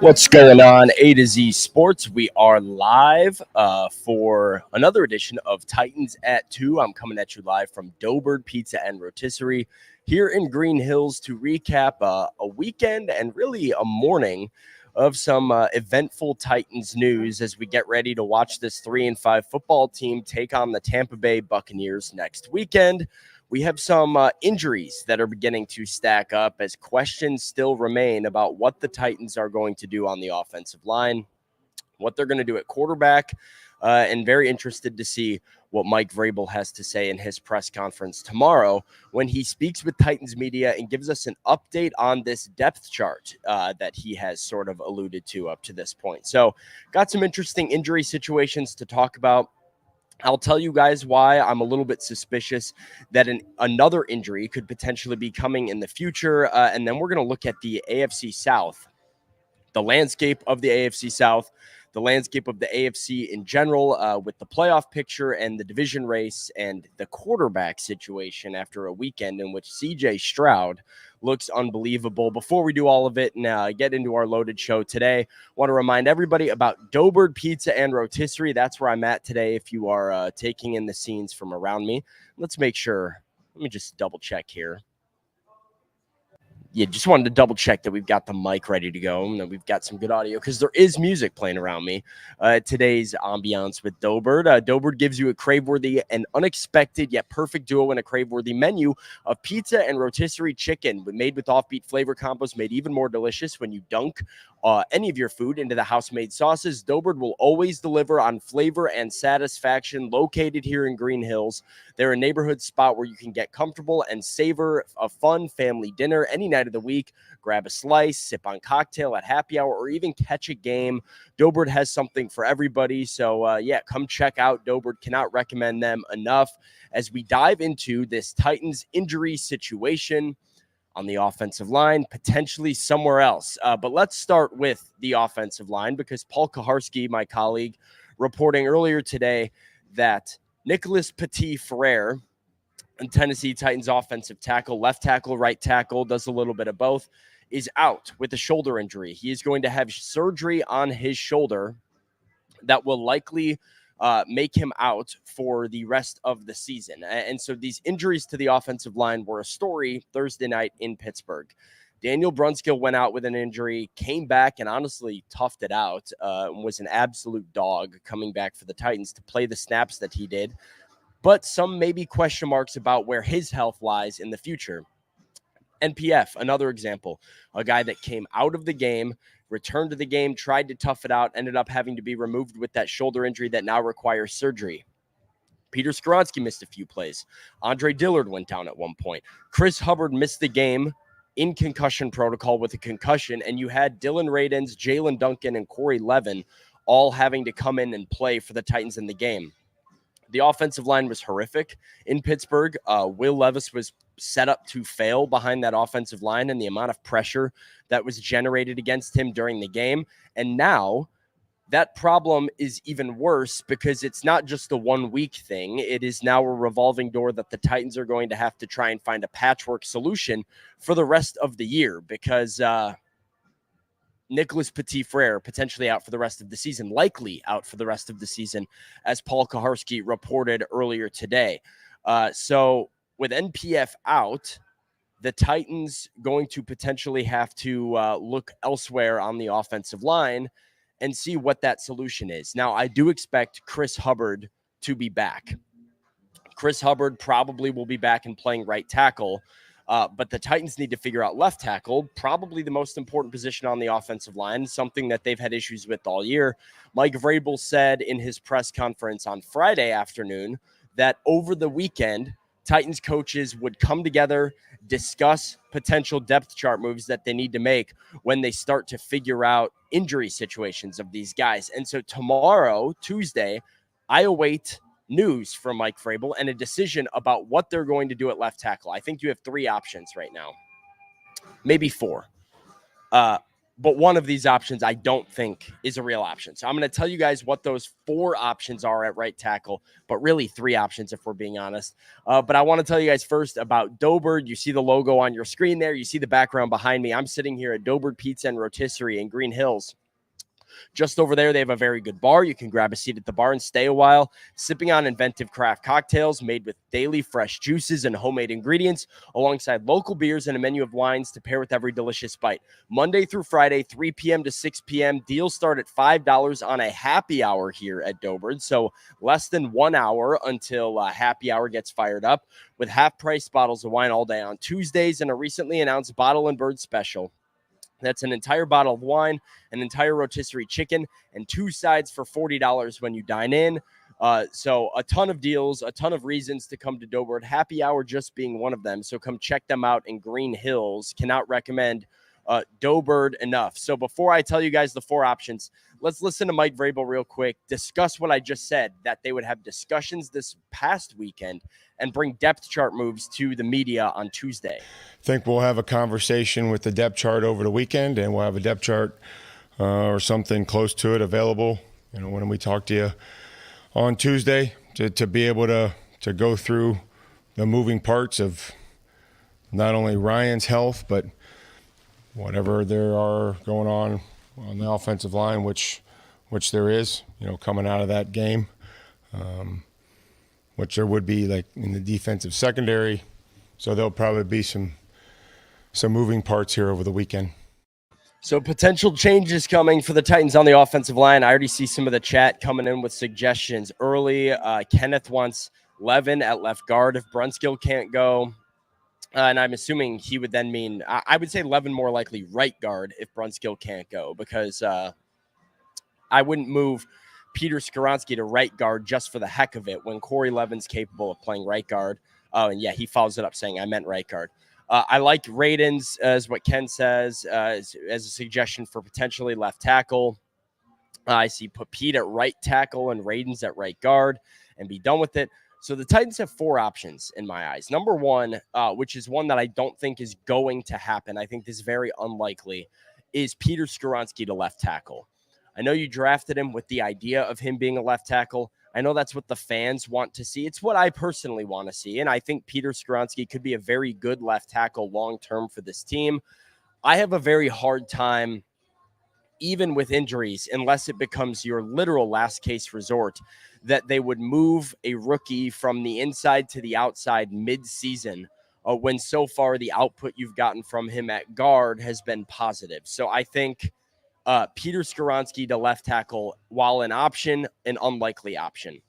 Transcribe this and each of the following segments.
What's going on, A to Z Sports? We are live for another edition of Titans at 2. I'm coming at you live from Doughbird Pizza and Rotisserie here in Green Hills to recap a weekend and really a morning of some eventful Titans news as we get ready to watch this 3-5 football team take on the Tampa Bay Buccaneers next weekend. We have some injuries that are beginning to stack up as questions still remain about what the Titans are going to do on the offensive line, what they're going to do at quarterback, and very interested to see what Mike Vrabel has to say in his press conference tomorrow when he speaks with Titans media and gives us an update on this depth chart that he has sort of alluded to up to this point. So got some interesting injury situations to talk about. I'll tell you guys why I'm a little bit suspicious that another injury could potentially be coming in the future. And then we're going to look at the AFC South, the landscape of the AFC South, the landscape of the AFC in general, with the playoff picture and the division race and the quarterback situation after a weekend in which CJ Stroud looks unbelievable. Before we do all of it and get into our loaded show today, I want to remind everybody about Doughbird Pizza and Rotisserie. That's where I'm at today if you are taking in the scenes from around me. Let's make sure. Let me just double check here. Yeah, just wanted to double check that we've got the mic ready to go and that we've got some good audio because there is music playing around me. Today's ambiance with Doughbird. Doughbird gives you a crave-worthy and unexpected yet perfect duo in a crave-worthy menu of pizza and rotisserie chicken made with offbeat flavor combos made even more delicious when you dunk any of your food into the house-made sauces. Doughbird will always deliver on flavor and satisfaction. Located here in Green Hills, they're a neighborhood spot where you can get comfortable and savor a fun family dinner any night of the week. Grab a slice, sip on cocktail at happy hour, or even catch a game. Doughbird has something for everybody. So, come check out Doughbird. Cannot recommend them enough as we dive into this Titans injury situation on the offensive line, potentially somewhere else. But let's start with the offensive line because Paul Kaharski, my colleague, reporting earlier today that Nicholas Petit-Frere, and Tennessee Titans offensive tackle, left tackle, right tackle, does a little bit of both, is out with a shoulder injury. He is going to have surgery on his shoulder that will likely make him out for the rest of the season. And so these injuries to the offensive line were a story Thursday night in Pittsburgh. Daniel Brunskill went out with an injury, came back and honestly toughed it out, was an absolute dog coming back for the Titans to play the snaps that he did. But some maybe question marks about where his health lies in the future. NPF, another example, a guy that came out of the game, returned to the game, tried to tough it out, ended up having to be removed with that shoulder injury that now requires surgery. Peter Skoronski missed a few plays. Andre Dillard went down at one point. Chris Hubbard missed the game in concussion protocol with a concussion, and you had Dylan Radins, Jalen Duncan, and Corey Levin all having to come in and play for the Titans in the game. The offensive line was horrific in Pittsburgh. Will Levis was set up to fail behind that offensive line and the amount of pressure that was generated against him during the game. And now that problem is even worse because it's not just a 1 week thing. It is now a revolving door that the Titans are going to have to try and find a patchwork solution for the rest of the year because Nicholas Petit-Frere potentially out for the rest of the season, likely out for the rest of the season, as Paul Kaharski reported earlier today. So with NPF out, the Titans going to potentially have to look elsewhere on the offensive line and see what that solution is. Now, I do expect Chris Hubbard to be back. Chris Hubbard probably will be back and playing right tackle. But the Titans need to figure out left tackle, probably the most important position on the offensive line, something that they've had issues with all year. Mike Vrabel said in his press conference on Friday afternoon that over the weekend, Titans coaches would come together, discuss potential depth chart moves that they need to make when they start to figure out injury situations of these guys. And so tomorrow, Tuesday, I await news from Mike Vrabel and a decision about what they're going to do at left tackle. I think you have three options right now, maybe four. But one of these options I don't think is a real option. So I'm going to tell you guys what those 4 options are at right tackle, but really 3 options if we're being honest. But I want to tell you guys first about Doughbird. You see the logo on your screen there. You see the background behind me. I'm sitting here at Doughbird Pizza and Rotisserie in Green Hills. Just over there, they have a very good bar. You can grab a seat at the bar and stay a while, sipping on inventive craft cocktails made with daily fresh juices and homemade ingredients, alongside local beers and a menu of wines to pair with every delicious bite. Monday through Friday, 3 p.m. to 6 p.m. Deals start at $5 on a happy hour here at Doughbird, so less than 1 hour until happy hour gets fired up, with half-price bottles of wine all day on Tuesdays and a recently announced Bottle and Bird special. That's an entire bottle of wine, an entire rotisserie chicken, and 2 sides for $40 when you dine in. So a ton of deals, a ton of reasons to come to Doughbird. Happy hour just being one of them. So come check them out in Green Hills. Cannot recommend Doughbird enough. So before I tell you guys the 4 options, let's listen to Mike Vrabel real quick, discuss what I just said, that they would have discussions this past weekend and bring depth chart moves to the media on Tuesday. I think we'll have a conversation with the depth chart over the weekend, and we'll have a depth chart or something close to it available, when we talk to you on Tuesday to be able to go through the moving parts of not only Ryan's health, but whatever there are going on the offensive line, which there is, coming out of that game, which there would be like in the defensive secondary. So there'll probably be some moving parts here over the weekend. So potential changes coming for the Titans on the offensive line. I already see some of the chat coming in with suggestions early. Kenneth wants Levin at left guard if Brunskill can't go. And I'm assuming he would then mean, I would say Levin more likely right guard if Brunskill can't go, because I wouldn't move Peter Skoronski to right guard just for the heck of it when Corey Levin's capable of playing right guard. Oh, and yeah, he follows it up saying, I meant right guard. I like Radens, as what Ken says, as a suggestion for potentially left tackle. I see put Pete at right tackle and Radens at right guard and be done with it. So the Titans have 4 options in my eyes. Number 1, which is one that I don't think is going to happen, I think this is very unlikely, is Peter Skoronski to left tackle. I know you drafted him with the idea of him being a left tackle. I know that's what the fans want to see. It's what I personally want to see. And I think Peter Skoronski could be a very good left tackle long-term for this team. I have a very hard time, even with injuries, unless it becomes your literal last case resort, that they would move a rookie from the inside to the outside mid-season when so far the output you've gotten from him at guard has been positive. So I think Peter Skoronski to left tackle, while an option, an unlikely option.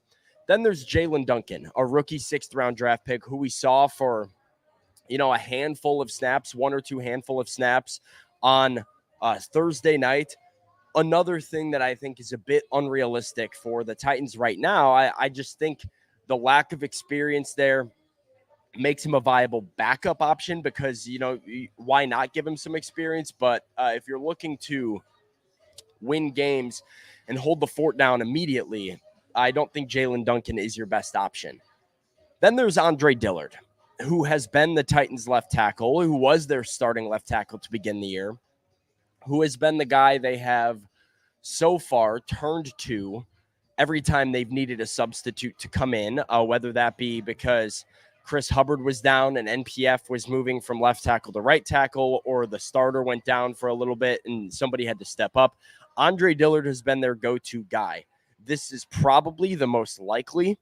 Then there's Jalen Duncan, a rookie 6th-round draft pick who we saw for, a handful of snaps, 1 or 2 handful of snaps on Thursday night. Another thing that I think is a bit unrealistic for the Titans right now, I just think the lack of experience there makes him a viable backup option because, why not give him some experience? But if you're looking to win games and hold the fort down immediately, I don't think Jalen Duncan is your best option. Then there's Andre Dillard, who has been the Titans left tackle, who was their starting left tackle to begin the year, who has been the guy they have so far turned to every time they've needed a substitute to come in, whether that be because Chris Hubbard was down and NPF was moving from left tackle to right tackle, or the starter went down for a little bit and somebody had to step up. Andre Dillard has been their go-to guy. This is probably the most likely,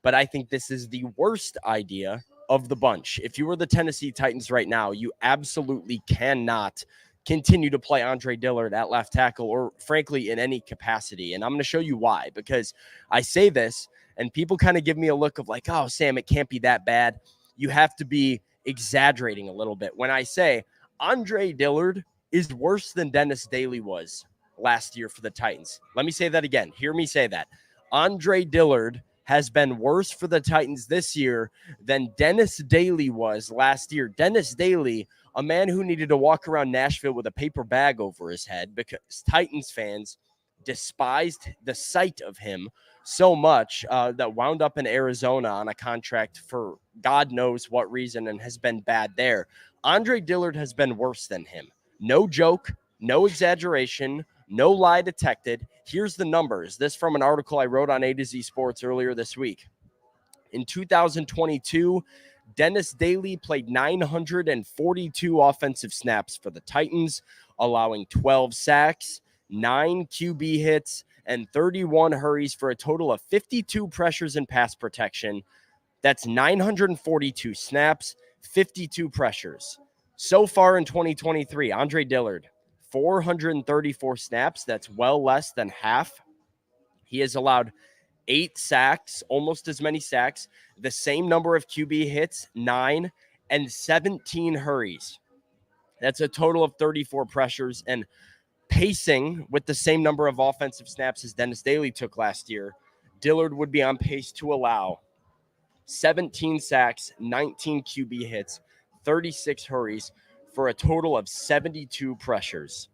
but I think this is the worst idea of the bunch. If you were the Tennessee Titans right now, you absolutely cannot continue to play Andre Dillard at left tackle, or frankly in any capacity. And I'm going to show you why, because I say this and people kind of give me a look of like, oh, Sam, it can't be that bad. You have to be exaggerating a little bit when I say Andre Dillard is worse than Dennis Daly was last year for the Titans. Let me say that again. Hear me say that. Andre Dillard has been worse for the Titans this year than Dennis Daly was last year. Dennis Daly, a man who needed to walk around Nashville with a paper bag over his head because Titans fans despised the sight of him so much that wound up in Arizona on a contract for God knows what reason and has been bad there. Andre Dillard has been worse than him. No joke. No exaggeration, no lie detected. Here's the numbers. This from an article I wrote on A to Z Sports earlier this week. In 2022, Dennis Daly played 942 offensive snaps for the Titans, allowing 12 sacks, 9 QB hits, and 31 hurries for a total of 52 pressures in pass protection. That's 942 snaps, 52 pressures. So far in 2023, Andre Dillard, 434 snaps. That's well less than half. He has allowed 8 sacks, almost as many sacks, the same number of QB hits, 9, and 17 hurries. That's a total of 34 pressures, and pacing with the same number of offensive snaps as Dennis Daly took last year. Dillard would be on pace to allow 17 sacks, 19 QB hits, 36 hurries for a total of 72 pressures.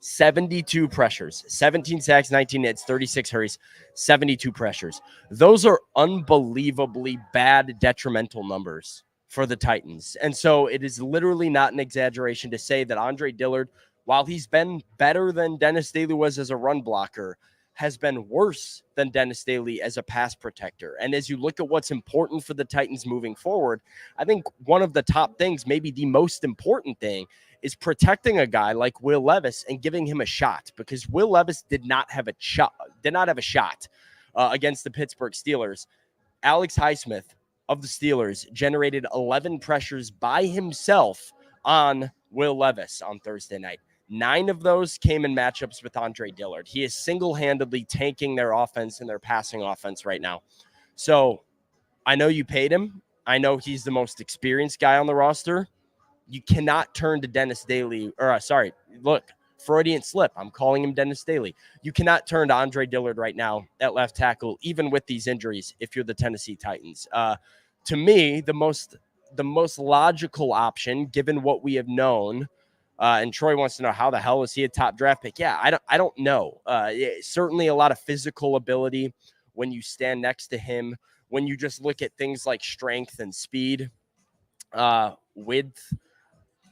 72 pressures, 17 sacks, 19 hits, 36 hurries, 72 pressures. Those are unbelievably bad, detrimental numbers for the Titans. And so it is literally not an exaggeration to say that Andre Dillard, while he's been better than Dennis Daly was as a run blocker, has been worse than Dennis Daly as a pass protector. And as you look at what's important for the Titans moving forward, I think one of the top things, maybe the most important thing, is protecting a guy like Will Levis and giving him a shot, because Will Levis did not have a shot against the Pittsburgh Steelers. Alex Highsmith of the Steelers generated 11 pressures by himself on Will Levis on Thursday night. 9 of those came in matchups with Andre Dillard. He is single-handedly tanking their offense and their passing offense right now. So I know you paid him. I know he's the most experienced guy on the roster. You cannot turn to Dennis Daly, Freudian slip. I'm calling him Dennis Daly. You cannot turn to Andre Dillard right now at left tackle, even with these injuries, if you're the Tennessee Titans. To me, the most logical option, given what we have known, and Troy wants to know, how the hell is he a top draft pick? Yeah, I don't know. Certainly a lot of physical ability when you stand next to him, when you just look at things like strength and speed, width.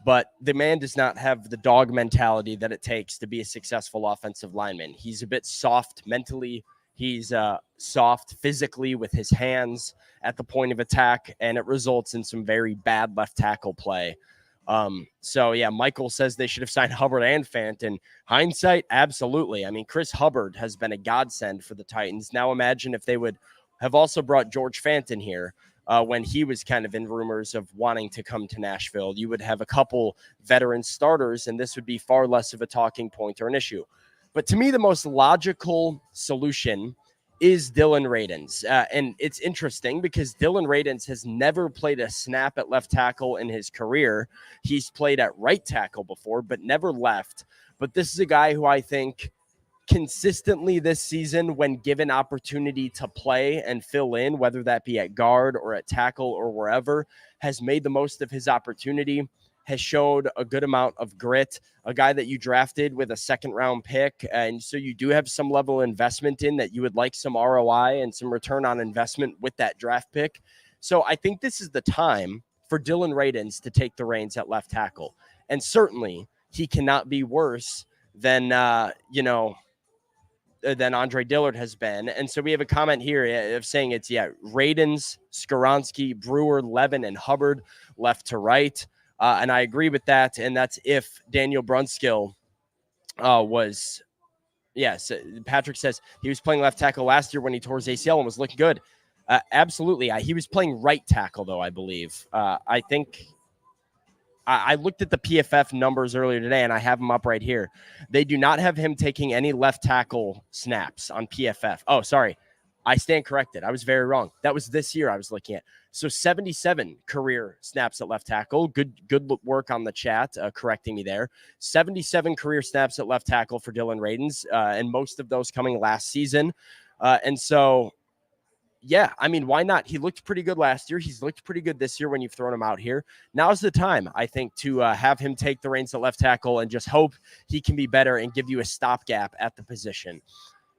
But the man does not have the dog mentality that it takes to be a successful offensive lineman. He's a bit soft mentally. He's soft physically with his hands at the point of attack, and it results in some very bad left tackle play. Michael says they should have signed Hubbard and Fant. In hindsight, absolutely. I mean, Chris Hubbard has been a godsend for the Titans. Now imagine if they would have also brought George Fant in here. When he was kind of in rumors of wanting to come to Nashville, you would have a couple veteran starters, and this would be far less of a talking point or an issue. But to me, the most logical solution is Dillon Radunz. And it's interesting because Dillon Radunz has never played a snap at left tackle in his career. He's played at right tackle before, but never left. But this is a guy who I think consistently this season, when given opportunity to play and fill in, whether that be at guard or at tackle or wherever, has made the most of his opportunity, has showed a good amount of grit, a guy that you drafted with a second-round pick, and so you do have some level of investment in that. You would like some ROI and some return on investment with that draft pick. So I think this is the time for Dillon Radunz to take the reins at left tackle. And certainly he cannot be worse than, than Andre Dillard has been. And so we have a comment here of saying it's, Radunz, Skoronski, Brewer, Levin, and Hubbard left to right. And I agree with that. And that's if Daniel Brunskill was, yes, Patrick says he was playing left tackle last year when he tore his ACL and was looking good. Absolutely. He was playing right tackle, though, I believe. I think I looked at the PFF numbers earlier today, and I have them up right here. They do not have him taking any left tackle snaps on PFF. Oh, sorry. I stand corrected. I was very wrong. That was this year I was looking at. So 77 career snaps at left tackle. Good work on the chat, correcting me there. 77 career snaps at left tackle for Dillon Radunz, and most of those coming last season. And so, yeah, I mean, why not? He looked pretty good last year. He's looked pretty good this year when you've thrown him out here. Now's the time, I think, to have him take the reins at left tackle and just hope he can be better and give you a stopgap at the position.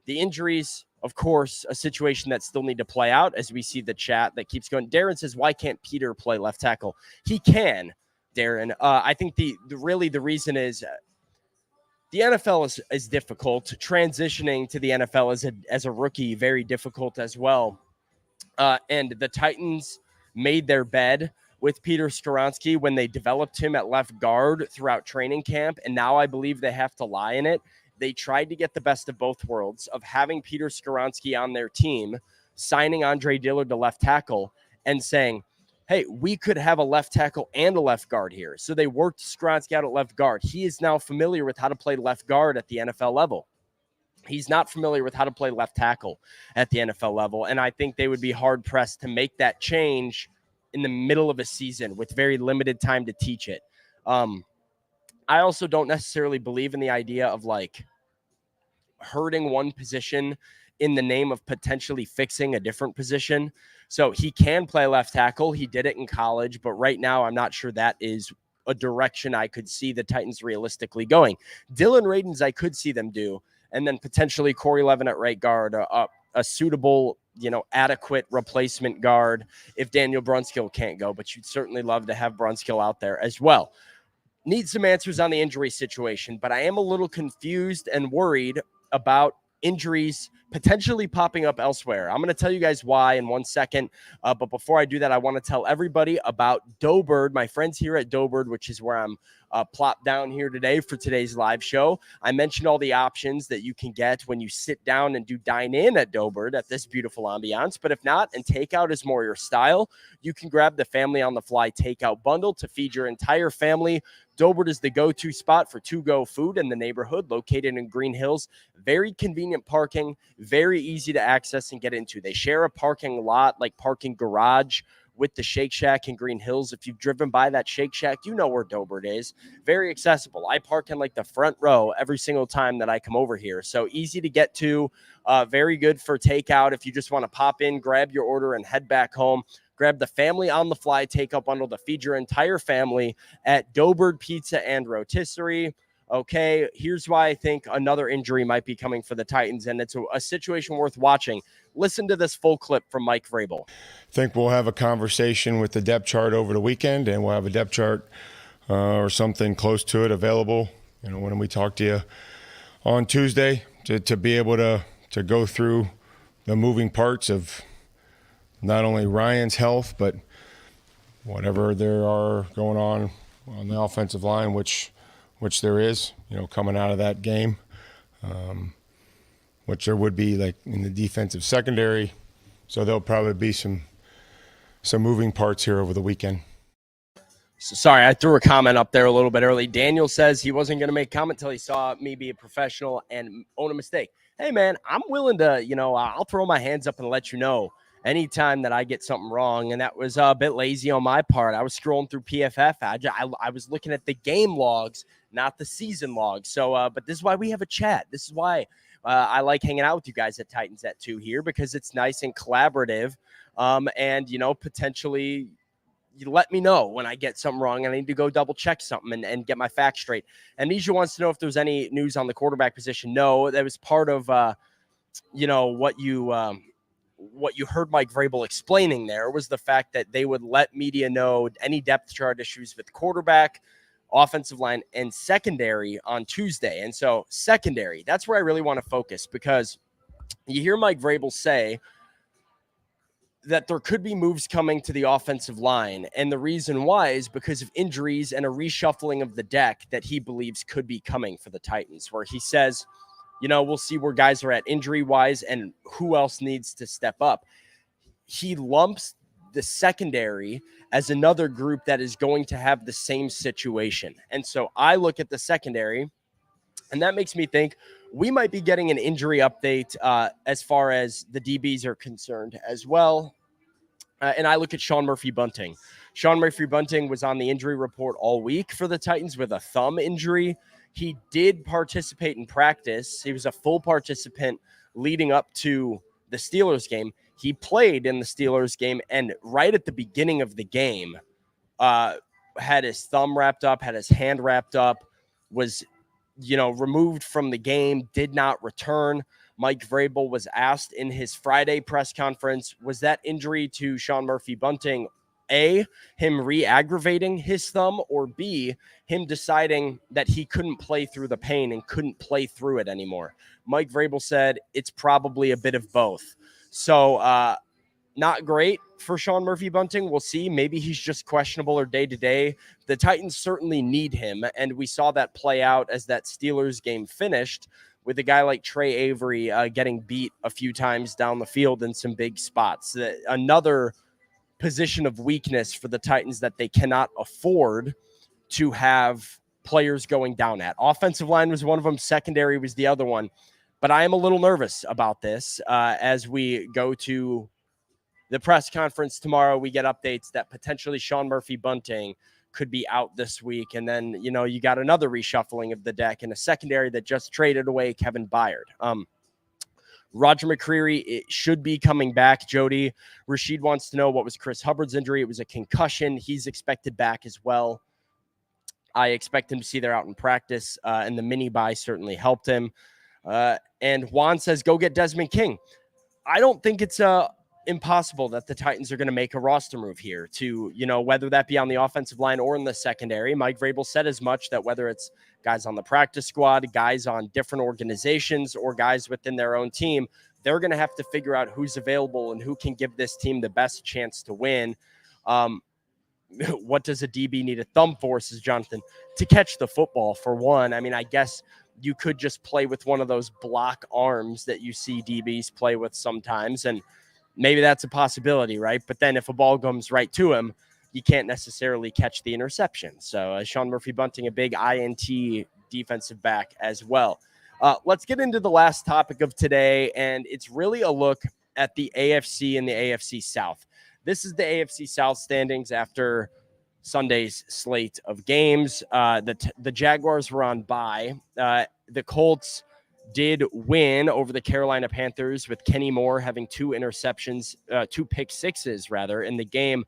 The injuries, of course, a situation that still need to play out, as we see the chat that keeps going. Darren says, why can't Peter play left tackle? He can, Darren. I think the reason is the NFL is difficult. Transitioning to the NFL as a rookie, very difficult as well. And the Titans made their bed with Peter Skoronski when they developed him at left guard throughout training camp. And now I believe they have to lie in it. They tried to get the best of both worlds of having Peter Skoronski on their team, signing Andre Dillard to left tackle, and saying, hey, we could have a left tackle and a left guard here. So they worked Skoronski out at left guard. He is now familiar with how to play left guard at the NFL level. He's not familiar with how to play left tackle at the NFL level. And I think they would be hard pressed to make that change in the middle of a season with very limited time to teach it. I also don't necessarily believe in the idea of like hurting one position in the name of potentially fixing a different position. So he can play left tackle. He did it in college, but right now I'm not sure that is a direction I could see the Titans realistically going. Dylan Radins, I could see them do, and then potentially Corey Levin at right guard, a suitable, adequate replacement guard if Daniel Brunskill can't go, but you'd certainly love to have Brunskill out there as well. Need some answers on the injury situation, but I am a little confused and worried about injuries potentially popping up elsewhere. I'm going to tell you guys why in 1 second. But before I do that, I want to tell everybody about Doughbird, my friends here at Doughbird, which is where I'm plopped down here today for today's live show. I mentioned all the options that you can get when you sit down and do dine in at Doughbird at this beautiful ambiance. But if not, and takeout is more your style, you can grab the family on the fly takeout bundle to feed your entire family. Doughbird is the go-to spot for to-go food in the neighborhood, located in Green Hills. Very convenient parking, very easy to access and get into. They share a parking lot, like parking garage, with the Shake Shack in Green Hills. If you've driven by that Shake Shack, you know where Doughbird is. Very accessible. I park in like the front row every single time that I come over here. So easy to get to, very good for takeout. If you just want to pop in, grab your order and head back home. Grab the family on the fly takeout bundle to feed your entire family at Doughbird Pizza and Rotisserie. Okay, here's why I think another injury might be coming for the Titans, and it's a situation worth watching. Listen to this full clip from Mike Vrabel. I think we'll have a conversation with the depth chart over the weekend, and we'll have a depth chart or something close to it available, when we talk to you on Tuesday to be able to go through the moving parts of not only Ryan's health, but whatever there are going on the offensive line, which there is, coming out of that game, which there would be like in the defensive secondary. So there'll probably be some moving parts here over the weekend. So sorry, I threw a comment up there a little bit early. Daniel says he wasn't going to make comment until he saw me be a professional and own a mistake. Hey, man, I'm willing to, I'll throw my hands up and let you know anytime that I get something wrong. And that was a bit lazy on my part. I was scrolling through PFF. I was looking at the game logs, not the season logs. So, but this is why we have a chat. This is why I like hanging out with you guys at Titans at 2 here, because it's nice and collaborative. And, potentially you let me know when I get something wrong and I need to go double check something and get my facts straight. Amnesia wants to know if there's any news on the quarterback position. No, that was part of, what you heard Mike Vrabel explaining there was the fact that they would let media know any depth chart issues with quarterback, offensive line, and secondary on Tuesday. And so secondary, that's where I really want to focus, because you hear Mike Vrabel say that there could be moves coming to the offensive line. And the reason why is because of injuries and a reshuffling of the deck that he believes could be coming for the Titans, where he says, we'll see where guys are at injury-wise and who else needs to step up. He lumps the secondary as another group that is going to have the same situation. And so I look at the secondary, and that makes me think we might be getting an injury update as far as the DBs are concerned as well. And I look at Sean Murphy-Bunting. Sean Murphy-Bunting was on the injury report all week for the Titans with a thumb injury. He did participate in practice. He was a full participant leading up to the Steelers game. He played in the Steelers game, and right at the beginning of the game, had his thumb wrapped up, had his hand wrapped up, was, removed from the game, did not return. Mike Vrabel was asked in his Friday press conference, was that injury to Sean Murphy-Bunting A, him re-aggravating his thumb, or B, him deciding that he couldn't play through the pain and couldn't play through it anymore. Mike Vrabel said it's probably a bit of both. So not great for Sean Murphy-Bunting. We'll see. Maybe he's just questionable or day-to-day. The Titans certainly need him, and we saw that play out as that Steelers game finished with a guy like Trey Avery getting beat a few times down the field in some big spots. Another position of weakness for the Titans that they cannot afford to have players going down at. Offensive line was one of them. Secondary was the other one. But I am a little nervous about this as we go to the press conference tomorrow. We get updates that potentially Sean Murphy-Bunting could be out this week. And then, you got another reshuffling of the deck in a secondary that just traded away Kevin Byard. Roger McCreary, it should be coming back. Jody Rashid wants to know what was Chris Hubbard's injury. It was a concussion. He's expected back as well. I expect him to see there out in practice, and the mini bye certainly helped him. And Juan says, go get Desmond King. I don't think it's impossible that the Titans are going to make a roster move here to, whether that be on the offensive line or in the secondary. Mike Vrabel said as much, that whether it's guys on the practice squad, guys on different organizations, or guys within their own team, they're going to have to figure out who's available and who can give this team the best chance to win. What does a DB need a thumb for, says Jonathan? To catch the football, for one. I mean, I guess you could just play with one of those block arms that you see DBs play with sometimes, and maybe that's a possibility, right? But then if a ball comes right to him, you can't necessarily catch the interception. So Sean Murphy-Bunting, a big INT defensive back as well. Let's get into the last topic of today, and it's really a look at the AFC and the AFC South. This is the AFC South standings after Sunday's slate of games. The Jaguars were on bye. The Colts did win over the Carolina Panthers with Kenny Moore having two pick sixes rather in the game.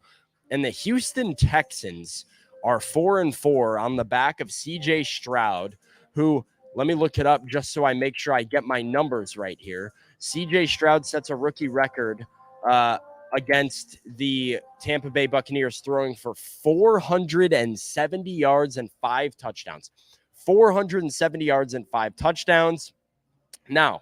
And the Houston Texans are 4-4 on the back of CJ Stroud, who, let me look it up just so I make sure I get my numbers right here. CJ Stroud sets a rookie record against the Tampa Bay Buccaneers, throwing for 470 yards and 5 touchdowns. 470 yards and 5 touchdowns. Now,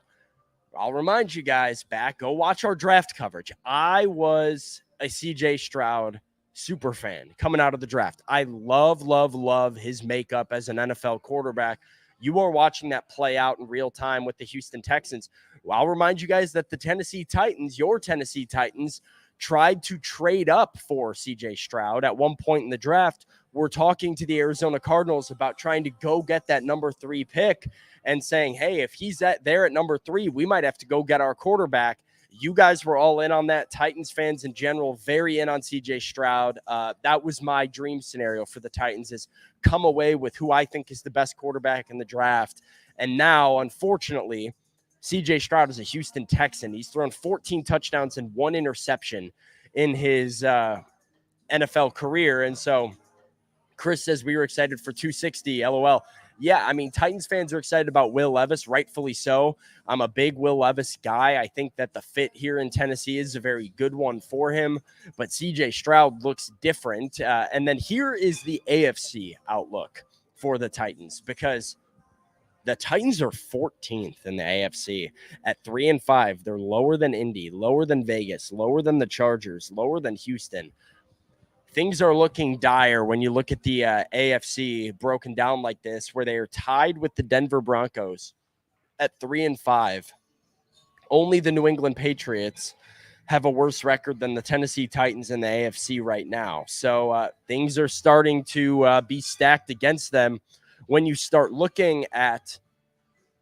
I'll remind you guys go watch our draft coverage. I was a CJ Stroud super fan coming out of the draft. I love his makeup as an NFL quarterback. You are watching that play out in real time with the Houston Texans. Well, I'll remind you guys that the Tennessee Titans, your Tennessee Titans, tried to trade up for CJ Stroud at one point in the draft. We're talking to the Arizona Cardinals about trying to go get that number 3 pick and saying, hey, if he's there at number 3, we might have to go get our quarterback. You guys were all in on that. Titans fans in general, very in on CJ Stroud. That was my dream scenario for the Titans, is come away with who I think is the best quarterback in the draft. And now, unfortunately, CJ Stroud is a Houston Texan. He's thrown 14 touchdowns and 1 interception in his NFL career. And so Chris says we were excited for 260, LOL. Yeah, I mean, Titans fans are excited about Will Levis, rightfully so. I'm a big Will Levis guy. I think that the fit here in Tennessee is a very good one for him. But CJ Stroud looks different. And then here is the AFC outlook for the Titans, because the Titans are 14th in the AFC at 3-5. They're lower than Indy, lower than Vegas, lower than the Chargers, lower than Houston. Things are looking dire when you look at the AFC broken down like this, where they are tied with the Denver Broncos at 3-5. Only the New England Patriots have a worse record than the Tennessee Titans in the AFC right now. So things are starting to be stacked against them when you start looking at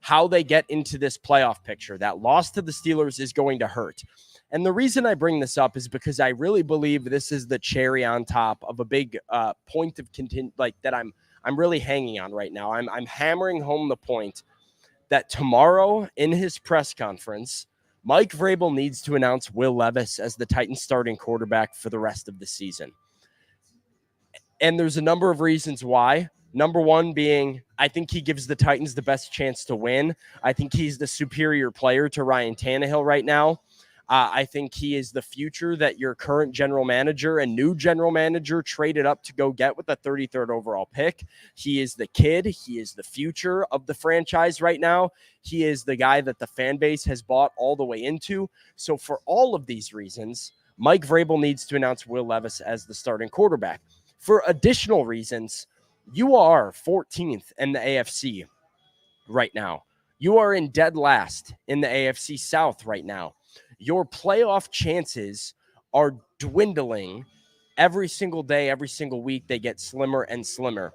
how they get into this playoff picture. That loss to the Steelers is going to hurt. And the reason I bring this up is because I really believe this is the cherry on top of a big point of that I'm really hanging on right now. I'm hammering home the point that tomorrow in his press conference, Mike Vrabel needs to announce Will Levis as the Titans starting quarterback for the rest of the season. And there's a number of reasons why. Number one being, I think he gives the Titans the best chance to win. I think he's the superior player to Ryan Tannehill right now. I think he is the future that your current general manager and new general manager traded up to go get with the 33rd overall pick. He is the kid. He is the future of the franchise right now. He is the guy that the fan base has bought all the way into. So for all of these reasons, Mike Vrabel needs to announce Will Levis as the starting quarterback. For additional reasons, you are 14th in the AFC right now. You are in dead last in the AFC South right now. Your playoff chances are dwindling every single day, every single week. They get slimmer and slimmer.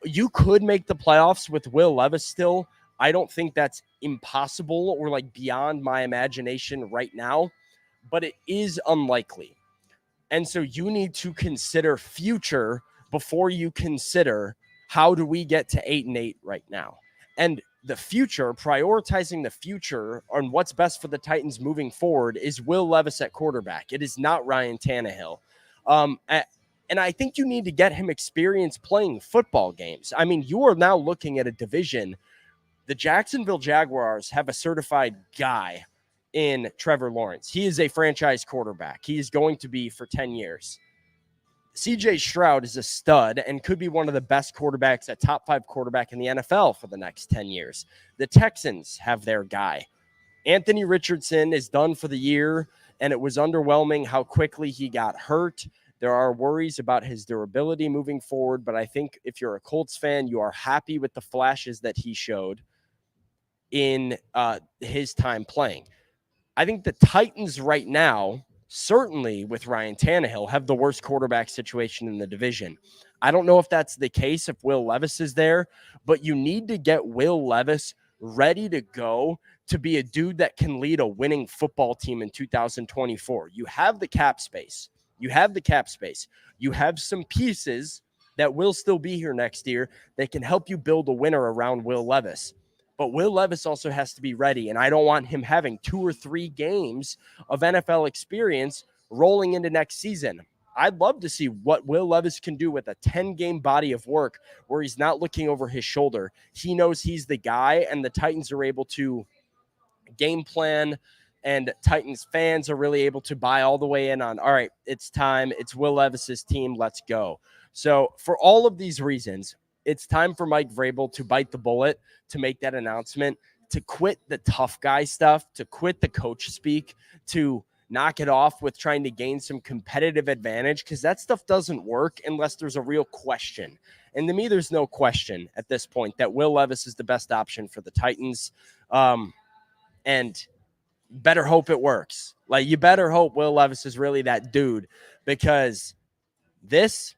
You could make the playoffs with Will Levis still. I don't think that's impossible or like beyond my imagination right now, but it is unlikely. And so you need to consider future before you consider how do we get to 8-8 right now. And the future, prioritizing the future on what's best for the Titans moving forward is Will Levis at quarterback. It is not Ryan Tannehill. And I think you need to get him experience playing football games. I mean, you are now looking at a division. The Jacksonville Jaguars have a certified guy in Trevor Lawrence. He is a franchise quarterback. He is going to be for 10 years. CJ Stroud is a stud and could be one of the best quarterbacks, a top 5 quarterback in the NFL for the next 10 years. The Texans have their guy. Anthony Richardson is done for the year, and it was underwhelming how quickly he got hurt. There are worries about his durability moving forward, but I think if you're a Colts fan, you are happy with the flashes that he showed in his time playing. I think the Titans right now, certainly with Ryan Tannehill, have the worst quarterback situation in the division. I don't know if that's the case if Will Levis is there, but you need to get Will Levis ready to go to be a dude that can lead a winning football team in 2024. You have the cap space. You have some pieces that will still be here next year that can help you build a winner around Will Levis. But Will Levis also has to be ready, and I don't want him having 2 or 3 games of NFL experience rolling into next season. I'd love to see what Will Levis can do with a 10-game body of work where he's not looking over his shoulder. He knows he's the guy, and the Titans are able to game plan, and Titans fans are really able to buy all the way in on, all right, it's time. It's Will Levis's team. Let's go. So for all of these reasons, it's time for Mike Vrabel to bite the bullet, to make that announcement, to quit the tough guy stuff, to quit the coach speak, to knock it off with trying to gain some competitive advantage, because that stuff doesn't work unless there's a real question. And to me, there's no question at this point that Will Levis is the best option for the Titans. And better hope it works. Like, you better hope Will Levis is really that dude, because this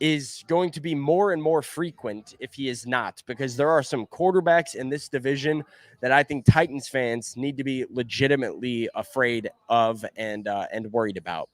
is going to be more and more frequent if he is not, because there are some quarterbacks in this division that I think Titans fans need to be legitimately afraid of and worried about.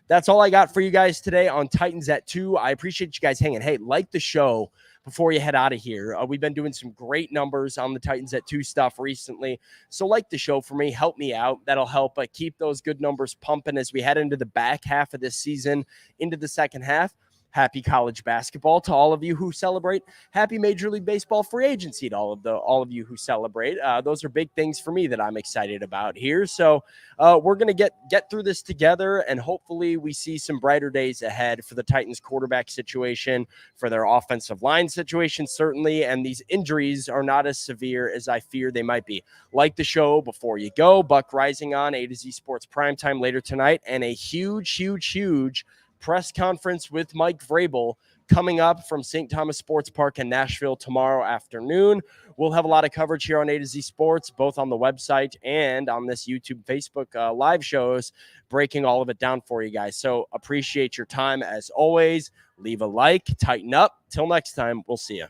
That's all I got for you guys today on Titans at 2. I appreciate you guys hanging. Hey, like the show before you head out of here. We've been doing some great numbers on the Titans at 2 stuff recently. So like the show for me, help me out. That'll help keep those good numbers pumping as we head into the back half of this season, into the second half. Happy college basketball to all of you who celebrate. Happy Major League Baseball free agency to all of you who celebrate. Those are big things for me that I'm excited about here. So we're going to get through this together, and hopefully we see some brighter days ahead for the Titans quarterback situation, for their offensive line situation, certainly, and these injuries are not as severe as I fear they might be. Like the show before you go. Buck Rising on A to Z Sports Primetime later tonight, and a huge press conference with Mike Vrabel coming up from St. Thomas Sports Park in Nashville tomorrow afternoon. We'll have a lot of coverage here on A to Z Sports, both on the website and on this YouTube, Facebook live shows, breaking all of it down for you guys. So appreciate your time as always. Leave a like, tighten up. Till next time, we'll see you.